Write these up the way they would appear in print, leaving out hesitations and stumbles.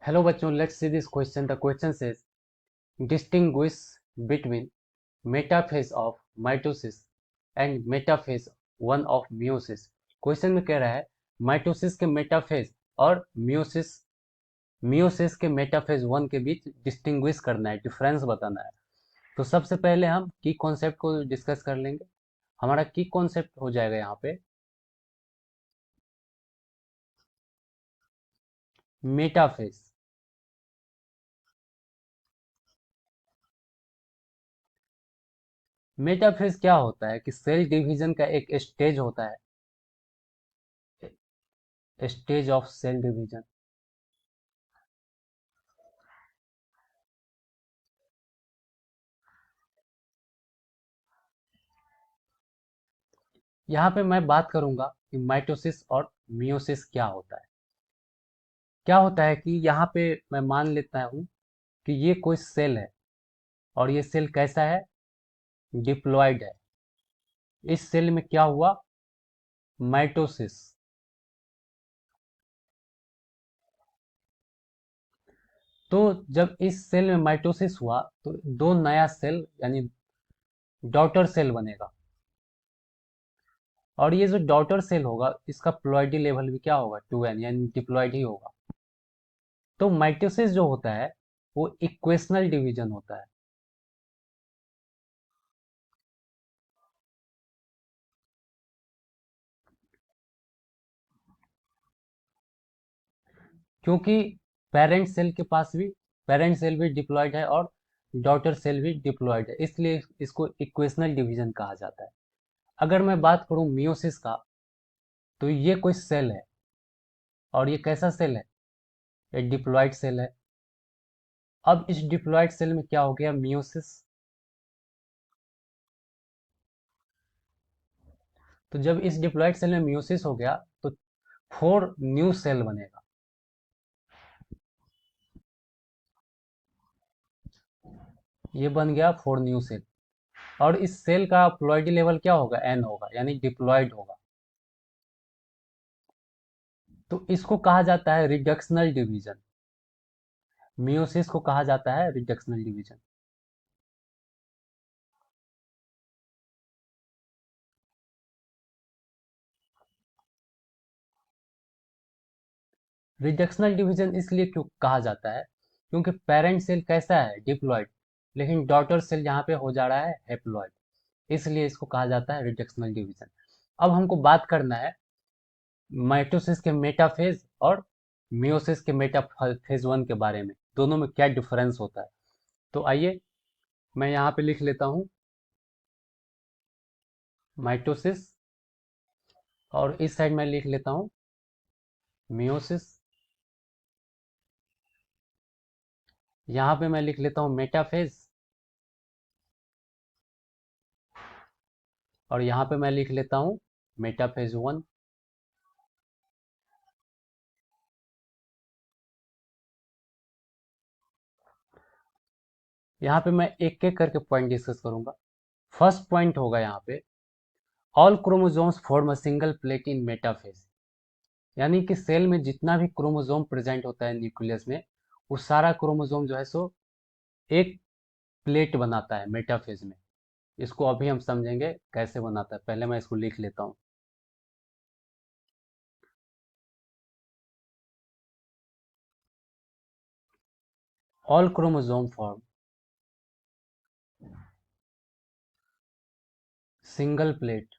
Hello बच्चों, let's see this question. The question says distinguish between metaphase of mitosis and metaphase one of meiosis. Question में कह रहा है mitosis के metaphase और मियोसिस के मेटाफेज वन के बीच डिस्टिंग्विश करना है, डिफरेंस बताना है। तो सबसे पहले हम की कॉन्सेप्ट को डिस्कस कर लेंगे। हमारा की कॉन्सेप्ट हो जाएगा यहाँ पे मेटाफेज। मेटाफेज क्या होता है कि सेल डिवीजन का एक स्टेज होता है, स्टेज ऑफ सेल डिवीजन। यहाँ पे मैं बात करूंगा कि माइटोसिस और मियोसिस क्या होता है। क्या होता है कि यहाँ पे मैं मान लेता हूँ कि ये कोई सेल है और ये सेल कैसा है, डिप्लॉयड है। इस सेल में क्या हुआ, माइटोसिस। तो जब इस सेल में माइटोसिस हुआ तो दो नया सेल यानी डॉटर सेल बनेगा। और ये जो डॉटर सेल होगा इसका प्लॉइडी लेवल भी क्या होगा, 2n, यानी डिप्लॉयड ही होगा। तो माइटोसिस जो होता है वो इक्वेशनल डिवीजन होता है। क्योंकि पेरेंट सेल भी डिप्लॉयड है और डॉटर सेल भी डिप्लॉयड है, इसलिए इसको इक्वेशनल डिवीजन कहा जाता है। अगर मैं बात करूं मियोसिस का, तो ये कोई सेल है और ये कैसा सेल है, ये डिप्लॉयड सेल है। अब इस डिप्लॉयड सेल में क्या हो गया, मियोसिस। तो जब इस डिप्लॉयड सेल में मियोसिस हो गया तो 4 न्यू सेल बनेगा। ये बन गया 4 न्यू सेल। और इस सेल का प्लॉइडी लेवल क्या होगा, एन होगा, यानी डिप्लॉयड होगा। तो इसको कहा जाता है रिडक्शनल डिवीजन। मियोसिस को कहा जाता है रिडक्शनल डिवीजन। रिडक्शनल डिवीजन इसलिए क्यों कहा जाता है, क्योंकि पेरेंट सेल कैसा है, डिप्लॉयड, लेकिन डॉटर सेल यहाँ पे हो जा रहा है हैप्लॉयड, इसलिए इसको कहा जाता है रिडक्शनल डिवीजन। अब हमको बात करना है माइटोसिस के मेटाफेज और मियोसिस के मेटाफेज वन के बारे में, दोनों में क्या डिफरेंस होता है। तो आइए मैं यहाँ पे लिख लेता हूँ माइटोसिस, और इस साइड में लिख लेता हूँ मियोसिस। यहाँ पे मैं लिख लेता हूँ मेटाफेज, और यहाँ पे मैं लिख लेता हूँ मेटाफेज वन। यहाँ पे मैं एक एक करके पॉइंट डिस्कस करूंगा। फर्स्ट पॉइंट होगा यहाँ पे, all chromosomes form a single plate in metaphase. यानी कि सेल में जितना भी क्रोमोसोम प्रेजेंट होता है न्यूक्लियस में, वो सारा क्रोमोसोम जो है सो एक प्लेट बनाता है मेटाफेज में। इसको अभी हम समझेंगे कैसे बनाता है, पहले मैं इसको लिख लेता हूँ। All chromosome form single plate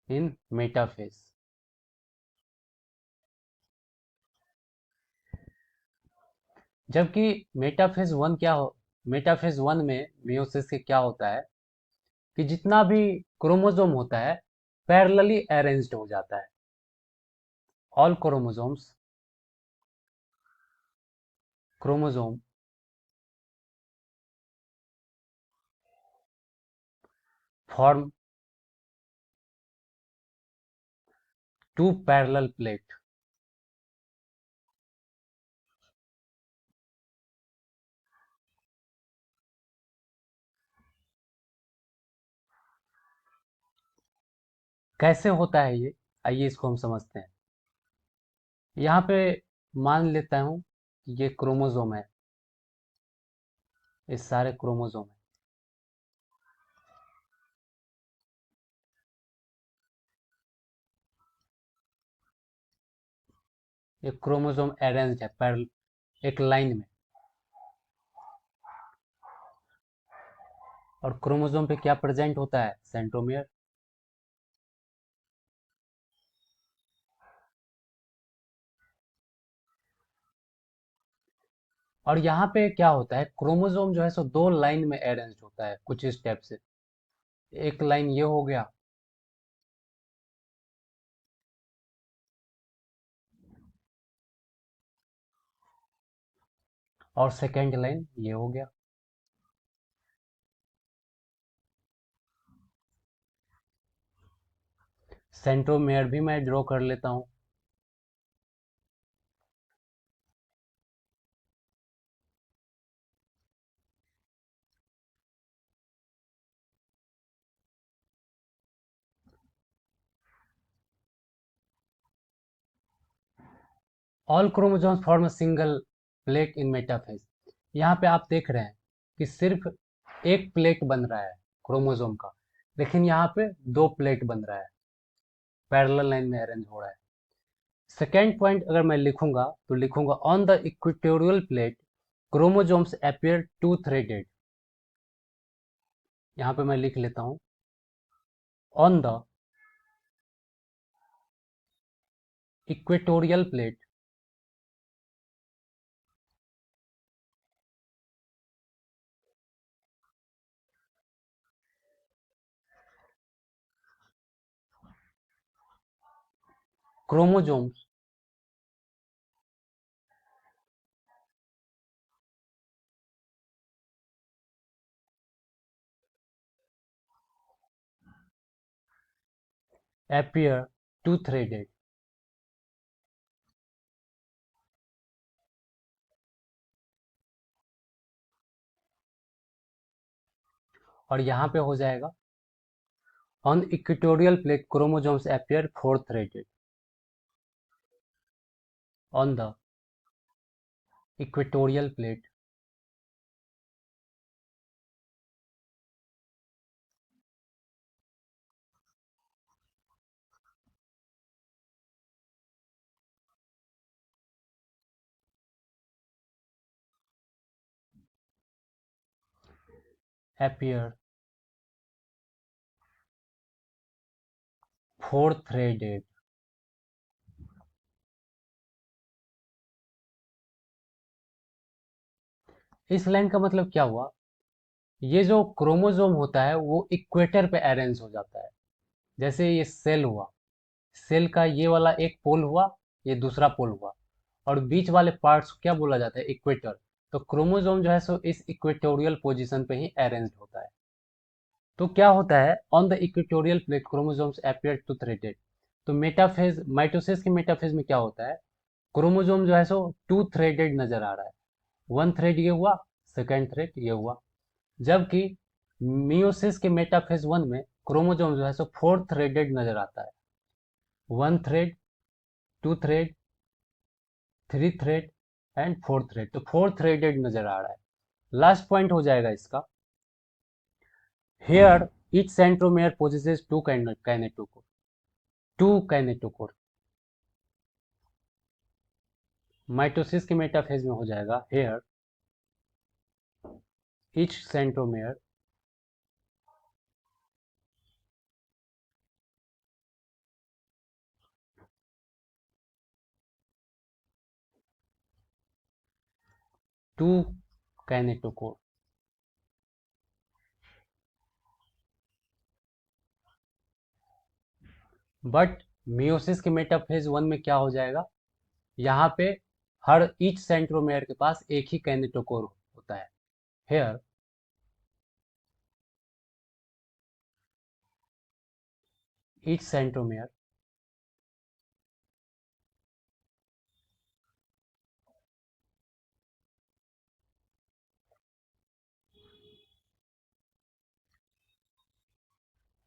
in metaphase. जबकि मेटाफेज वन में मियोसिस के क्या होता है कि जितना भी क्रोमोसोम होता है पैरेलली अरेंज्ड हो जाता है। All chromosome form 2 parallel plate. कैसे होता है ये, आइए इसको हम समझते हैं। यहाँ पे मान लेता हूँ कि ये क्रोमोसोम है, ये सारे क्रोमोसोम है। ये क्रोमोसोम अरेंज्ड है पर एक लाइन में। और क्रोमोसोम पे क्या प्रेजेंट होता है, सेंट्रोमियर। और यहाँ पे क्या होता है, क्रोमोसोम जो है सो दो लाइन में अरेंज होता है कुछ इस टाइप से। एक लाइन ये हो गया, और सेकेंड लाइन ये हो गया। सेंट्रोमेयर भी मैं ड्रॉ कर लेता हूँ। All chromosomes form a single plate in metaphase. यहाँ पे आप देख रहे हैं कि सिर्फ एक प्लेट बन रहा है क्रोमोसोम का, लेकिन यहाँ पे दो प्लेट बन रहा है, पैरेलल लाइन में अरेंज हो रहा है। सेकेंड पॉइंट अगर मैं लिखूंगा तो लिखूंगा on the equatorial plate chromosomes appear two threaded. यहाँ पे मैं लिख लेता हूँ on the equatorial plate chromosomes appear two threaded। और यहाँ पे हो जाएगा on equatorial plate chromosomes appear four threaded on the equatorial plate appear four threaded। इस लाइन का मतलब क्या हुआ, ये जो क्रोमोसोम होता है वो इक्वेटर पे अरेंज हो जाता है। जैसे ये सेल हुआ, सेल का ये वाला एक पोल हुआ, ये दूसरा पोल हुआ, और बीच वाले पार्ट्स को क्या बोला जाता है, इक्वेटर। तो क्रोमोसोम जो है सो इस इक्वेटोरियल पोजीशन पे ही अरेंज होता है। तो क्या होता है, on the equatorial plate chromosomes appear two threaded. तो मेटाफेज, माइटोसिस के मेटाफेज में क्या होता है, क्रोमोसोम जो है सो टू थ्रेडेड नजर आ रहा है। वन थ्रेड ये हुआ, सेकेंड थ्रेड ये हुआ। जबकि मियोसिस के मेटाफेज वन में क्रोमोसोम जो है सो फोर थ्रेडेड नजर आता है। One thread, two thread, three thread and four thread. तो फोर थ्रेडेड नजर आ रहा है। लास्ट पॉइंट हो जाएगा इसका, here each centromere possesses two kinetochore, two kinetochore. Mitosis के मेटाफेज में हो जाएगा here each centromere two kinetochore. But meiosis के मेटाफेज वन में क्या हो जाएगा, यहाँ पे हर ईच सेंट्रोमेयर के पास एक ही काइनेटोकोर होता है। Here each centromere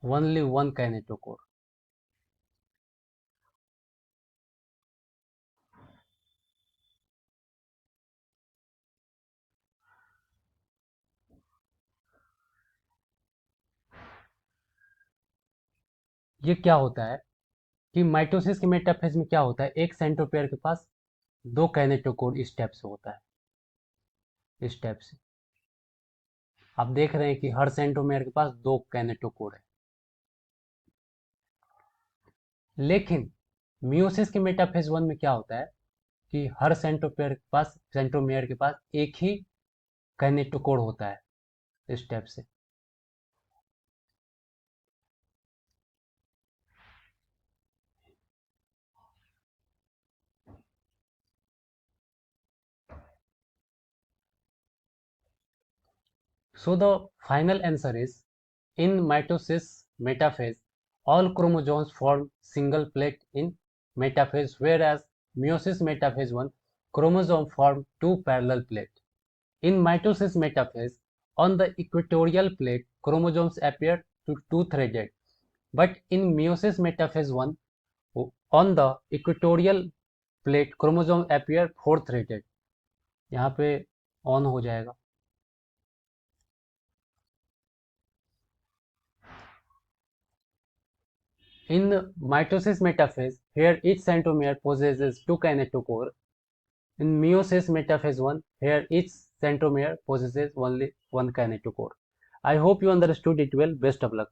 only one kinetochore. ये क्या होता है कि माइटोसिस के मेटाफेज में क्या होता है, एक सेंट्रोपेयर के पास दो कैनेटोकोर इस टाइप से होता है, इस टाइप से आप देख रहे हैं कि हर सेंट्रोमेयर के पास दो कैनेटोकोर है। लेकिन मियोसिस के मेटाफेज वन में क्या होता है कि हर सेंट्रोमेयर के पास एक ही कैनेटोकोर होता है, इस टाइप से। So the final answer is, in mitosis metaphase, all chromosomes form single plate in metaphase, whereas meiosis metaphase 1 chromosome form two parallel plates. In mitosis metaphase, on the equatorial plate, chromosomes appear to two-threaded, but in meiosis metaphase 1, on the equatorial plate, chromosome appear four-threaded. यहाँ पे on हो जाएगा। In mitosis metaphase, here each centromere possesses two kinetochore. In meiosis metaphase 1, here each centromere possesses only one kinetochore. I hope you understood it well. Best of luck.